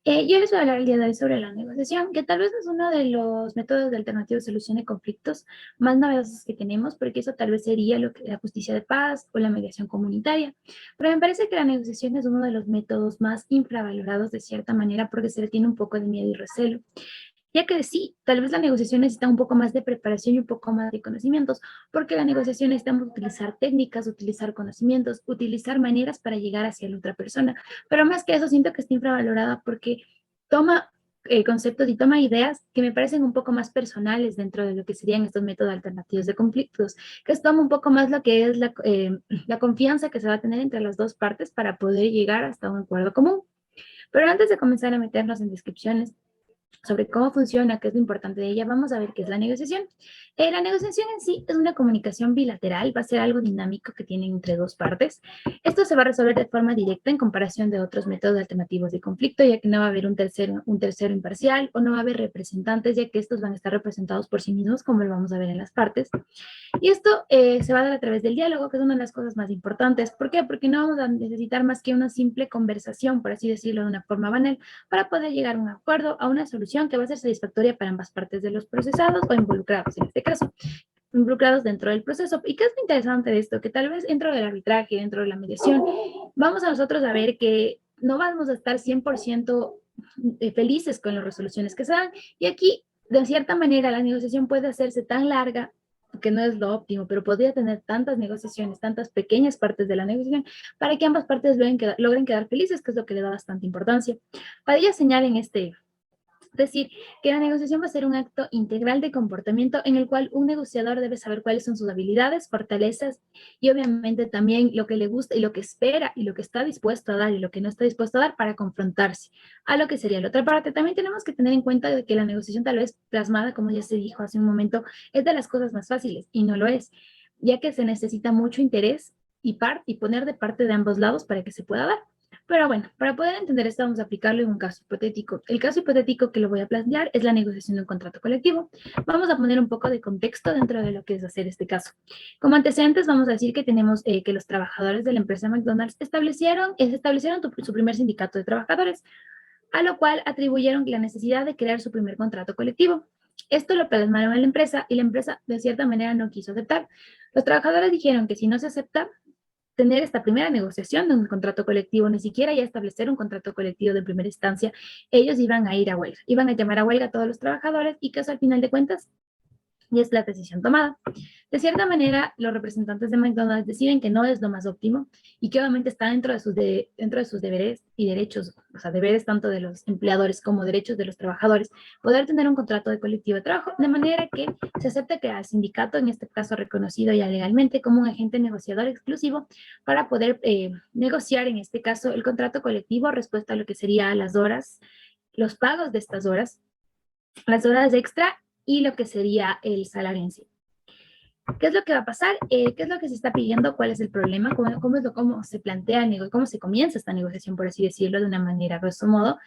Yo les voy a hablar el día de hoy sobre la negociación, que tal vez es uno de los métodos de alternativos de solución de conflictos más novedosos que tenemos, porque eso tal vez sería lo que la justicia de paz o la mediación comunitaria. Pero me parece que la negociación es uno de los métodos más infravalorados de cierta manera porque se le tiene un poco de miedo y recelo. Ya que sí, tal vez la negociación necesita un poco más de preparación y un poco más de conocimientos, porque la negociación necesitamos utilizar técnicas, utilizar conocimientos, utilizar maneras para llegar hacia la otra persona. Pero más que eso, siento que está infravalorada porque toma conceptos y toma ideas que me parecen un poco más personales dentro de lo que serían estos métodos alternativos de conflictos, que es toma un poco más lo que es la confianza que se va a tener entre las dos partes para poder llegar hasta un acuerdo común. Pero antes de comenzar a meternos en descripciones, sobre cómo funciona, qué es lo importante de ella, vamos a ver qué es la negociación. La negociación en sí es una comunicación bilateral, va a ser algo dinámico que tiene entre dos partes. Esto se va a resolver de forma directa en comparación de otros métodos alternativos de conflicto, ya que no va a haber un tercero imparcial o no va a haber representantes, ya que estos van a estar representados por sí mismos, como lo vamos a ver en las partes. Y esto se va a dar a través del diálogo, que es una de las cosas más importantes. ¿Por qué? Porque no vamos a necesitar más que una simple conversación, por así decirlo de una forma banal, para poder llegar a un acuerdo, a una solución que va a ser satisfactoria para ambas partes de los procesados o involucrados, en este caso, involucrados dentro del proceso. ¿Y qué es lo interesante de esto? Que tal vez dentro del arbitraje, dentro de la mediación, vamos a nosotros a ver que no vamos a estar 100% felices con las resoluciones que se dan. Y aquí, de cierta manera, la negociación puede hacerse tan larga que no es lo óptimo, pero podría tener tantas negociaciones, tantas pequeñas partes de la negociación, para que ambas partes logren quedar felices, que es lo que le da bastante importancia. Para ella señalar en este decir que la negociación va a ser un acto integral de comportamiento en el cual un negociador debe saber cuáles son sus habilidades, fortalezas y obviamente también lo que le gusta y lo que espera y lo que está dispuesto a dar y lo que no está dispuesto a dar para confrontarse a lo que sería la otra parte. También tenemos que tener en cuenta de que la negociación tal vez plasmada, como ya se dijo hace un momento, es de las cosas más fáciles y no lo es, ya que se necesita mucho interés y poner de parte de ambos lados para que se pueda dar. Pero bueno, para poder entender esto vamos a aplicarlo en un caso hipotético. El caso hipotético que lo voy a plantear es la negociación de un contrato colectivo. Vamos a poner un poco de contexto dentro de lo que es hacer este caso. Como antecedentes vamos a decir que tenemos que los trabajadores de la empresa McDonald's establecieron su primer sindicato de trabajadores, a lo cual atribuyeron la necesidad de crear su primer contrato colectivo. Esto lo plasmaron a la empresa y la empresa de cierta manera no quiso aceptar. Los trabajadores dijeron que si no se acepta, tener esta primera negociación de un contrato colectivo, ni siquiera ya establecer un contrato colectivo de primera instancia, ellos iban a ir a huelga, iban a llamar a huelga a todos los trabajadores y que eso al final de cuentas y es la decisión tomada. De cierta manera, los representantes de McDonald's deciden que no es lo más óptimo y que obviamente está dentro de sus deberes y derechos, o sea, deberes tanto de los empleadores como derechos de los trabajadores, poder tener un contrato de colectivo de trabajo, de manera que se acepte que al sindicato, en este caso reconocido ya legalmente como un agente negociador exclusivo, para poder negociar, en este caso, el contrato colectivo respecto a lo que serían las horas, los pagos de estas horas, las horas extra y lo que sería el salario en sí. ¿Qué es lo que va a pasar? ¿Qué es lo que se está pidiendo? ¿Cuál es el problema? ¿Cómo se plantea, cómo se comienza esta negociación, por así decirlo, de una manera, grosso modo?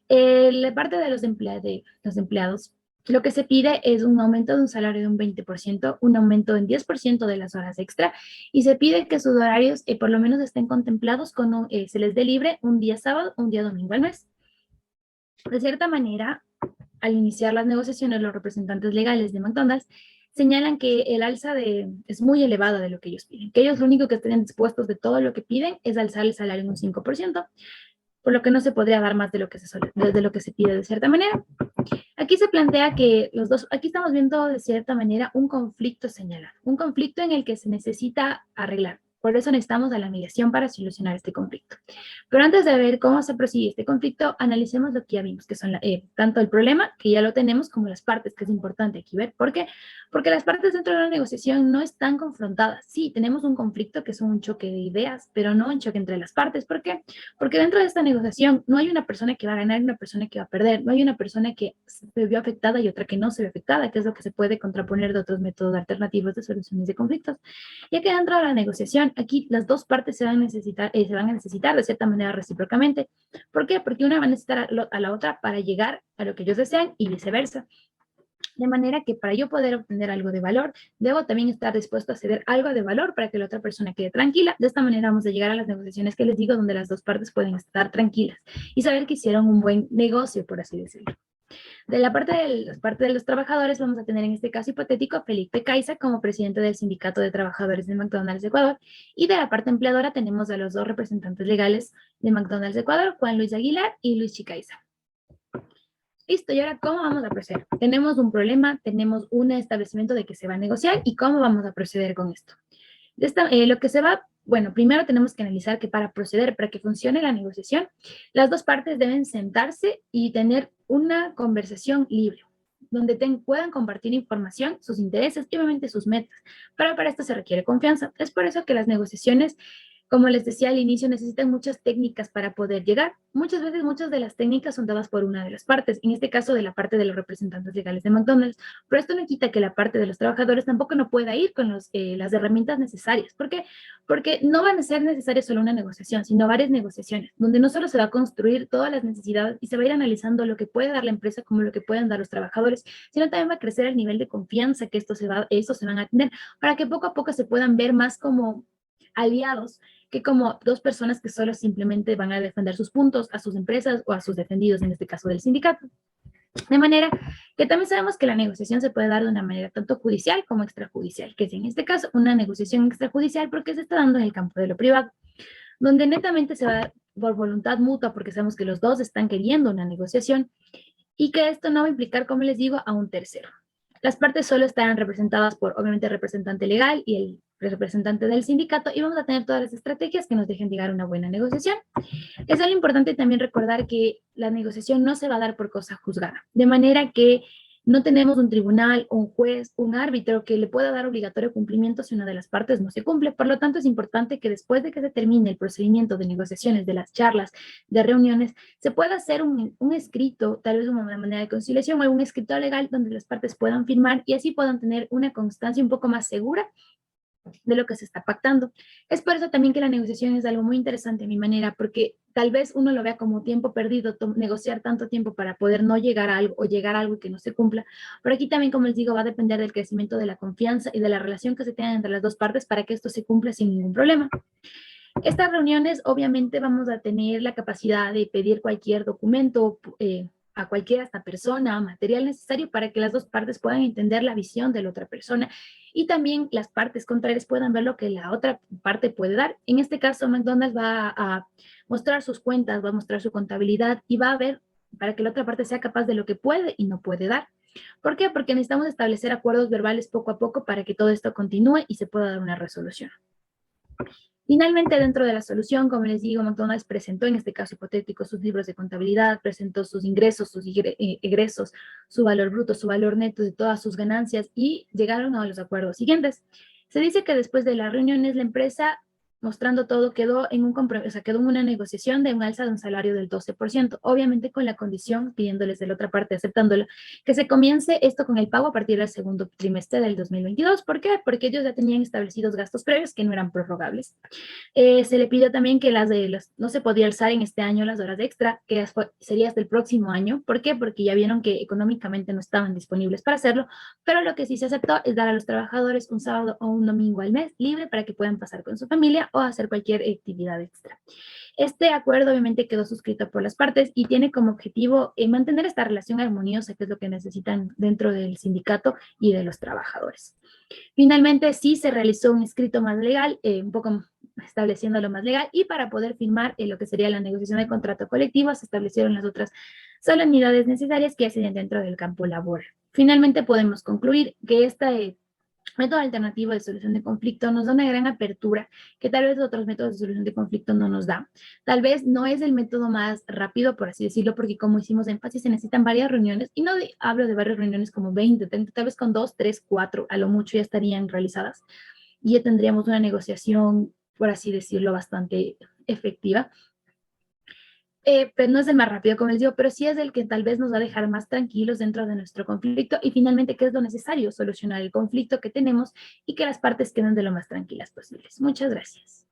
La parte de los empleados, lo que se pide es un aumento de un salario de un 20%, un aumento en 10% de las horas extra, y se pide que sus horarios por lo menos estén contemplados se les dé libre un día sábado, un día domingo al mes. De cierta manera, al iniciar las negociaciones, los representantes legales de McDonald's señalan que el es muy elevada de lo que ellos piden, que ellos lo único que estarían dispuestos de todo lo que piden es alzar el salario en un 5%, por lo que no se podría dar más de lo que se pide de cierta manera. Aquí se plantea que aquí estamos viendo de cierta manera un conflicto señalado, un conflicto en el que se necesita arreglar. Por eso necesitamos a la mediación para solucionar este conflicto. Pero antes de ver cómo se prosigue este conflicto, analicemos lo que ya vimos, que son tanto el problema, que ya lo tenemos, como las partes, que es importante aquí ver. ¿Por qué? Porque las partes dentro de una negociación no están confrontadas. Sí, tenemos un conflicto que es un choque de ideas, pero no un choque entre las partes. ¿Por qué? Porque dentro de esta negociación no hay una persona que va a ganar y una persona que va a perder. No hay una persona que se vio afectada y otra que no se ve afectada, que es lo que se puede contraponer de otros métodos alternativos de soluciones de conflictos. Ya que dentro de la negociación, aquí las dos partes se van a necesitar de cierta manera recíprocamente. ¿Por qué? Porque una va a necesitar a la otra para llegar a lo que ellos desean y viceversa. De manera que para yo poder obtener algo de valor, debo también estar dispuesto a ceder algo de valor para que la otra persona quede tranquila. De esta manera vamos a llegar a las negociaciones que les digo, donde las dos partes pueden estar tranquilas y saber que hicieron un buen negocio, por así decirlo. De la parte de los trabajadores, vamos a tener en este caso hipotético a Felipe Caiza como presidente del Sindicato de Trabajadores de McDonald's Ecuador. Y de la parte empleadora tenemos a los dos representantes legales de McDonald's Ecuador, Juan Luis Aguilar y Luis Chicaiza. Listo, y ahora, ¿cómo vamos a proceder? Tenemos un problema, tenemos un establecimiento de que se va a negociar y cómo vamos a proceder con esto. Lo que se va, bueno, primero tenemos que analizar que para proceder, para que funcione la negociación, las dos partes deben sentarse y tener una conversación libre, donde puedan compartir información, sus intereses y obviamente sus metas. Pero para esto se requiere confianza. Es por eso que las negociaciones, como les decía al inicio, necesitan muchas técnicas para poder llegar. Muchas veces, muchas de las técnicas son dadas por una de las partes, en este caso de la parte de los representantes legales de McDonald's, pero esto no quita que la parte de los trabajadores tampoco no pueda ir con las herramientas necesarias. ¿Por qué? Porque no van a ser necesarias solo una negociación, sino varias negociaciones, donde no solo se va a construir todas las necesidades y se va a ir analizando lo que puede dar la empresa como lo que pueden dar los trabajadores, sino también va a crecer el nivel de confianza que estos se van a tener, para que poco a poco se puedan ver más como aliados que como dos personas que solo simplemente van a defender sus puntos a sus empresas o a sus defendidos, en este caso del sindicato. De manera que también sabemos que la negociación se puede dar de una manera tanto judicial como extrajudicial, que es en este caso una negociación extrajudicial porque se está dando en el campo de lo privado, donde netamente se va por voluntad mutua porque sabemos que los dos están queriendo una negociación y que esto no va a implicar, como les digo, a un tercero. Las partes solo estarán representadas por, obviamente, el representante legal y el representante del sindicato y vamos a tener todas las estrategias que nos dejen llegar a una buena negociación. Es algo importante también recordar que la negociación no se va a dar por cosa juzgada, de manera que no tenemos un tribunal, un juez, un árbitro que le pueda dar obligatorio cumplimiento si una de las partes no se cumple. Por lo tanto, es importante que después de que se termine el procedimiento de negociaciones, de las charlas, de reuniones, se pueda hacer un escrito, tal vez una manera de conciliación o algún escrito legal donde las partes puedan firmar y así puedan tener una constancia un poco más segura de lo que se está pactando. Es por eso también que la negociación es algo muy interesante a mi manera, porque tal vez uno lo vea como tiempo perdido, negociar tanto tiempo para poder no llegar a algo o llegar a algo que no se cumpla. Pero aquí también, como les digo, va a depender del crecimiento de la confianza y de la relación que se tenga entre las dos partes para que esto se cumpla sin ningún problema. Estas reuniones, obviamente, vamos a tener la capacidad de pedir cualquier documento, a cualquier hasta persona, material necesario para que las dos partes puedan entender la visión de la otra persona y también las partes contrarias puedan ver lo que la otra parte puede dar. En este caso, McDonald's va a mostrar sus cuentas, va a mostrar su contabilidad y va a ver para que la otra parte sea capaz de lo que puede y no puede dar. ¿Por qué? Porque necesitamos establecer acuerdos verbales poco a poco para que todo esto continúe y se pueda dar una resolución. Finalmente, dentro de la solución, como les digo, McDonald's presentó en este caso hipotético sus libros de contabilidad, presentó sus ingresos, sus egresos, su valor bruto, su valor neto de todas sus ganancias y llegaron a los acuerdos siguientes. Se dice que después de las reuniones la empresa, mostrando todo, quedó en quedó en una negociación de un alza de un salario del 12%, obviamente con la condición, pidiéndoles de la otra parte, aceptándolo, que se comience esto con el pago a partir del segundo trimestre del 2022. ¿Por qué? Porque ellos ya tenían establecidos gastos previos que no eran prorrogables. Se le pidió también que no se podía alzar en este año las horas extra, que sería hasta el próximo año. ¿Por qué? Porque ya vieron que económicamente no estaban disponibles para hacerlo, pero lo que sí se aceptó es dar a los trabajadores un sábado o un domingo al mes libre para que puedan pasar con su familia o hacer cualquier actividad extra. Este acuerdo obviamente quedó suscrito por las partes y tiene como objetivo mantener esta relación armoniosa, que es lo que necesitan dentro del sindicato y de los trabajadores. Finalmente, sí se realizó un escrito más legal, un poco estableciendo lo más legal, y para poder firmar lo que sería la negociación de contrato colectivo, se establecieron las otras solemnidades necesarias que hacen dentro del campo laboral. Finalmente, podemos concluir que este método alternativo de solución de conflicto nos da una gran apertura que tal vez otros métodos de solución de conflicto no nos da. Tal vez no es el método más rápido, por así decirlo, porque como hicimos énfasis, se necesitan varias reuniones, y no hablo de varias reuniones como 20, 30, tal vez con 2, 3, 4, a lo mucho ya estarían realizadas y ya tendríamos una negociación, por así decirlo, bastante efectiva. Pero no es el más rápido, como les digo, pero sí es el que tal vez nos va a dejar más tranquilos dentro de nuestro conflicto y finalmente qué es lo necesario, solucionar el conflicto que tenemos y que las partes queden de lo más tranquilas posibles. Muchas gracias.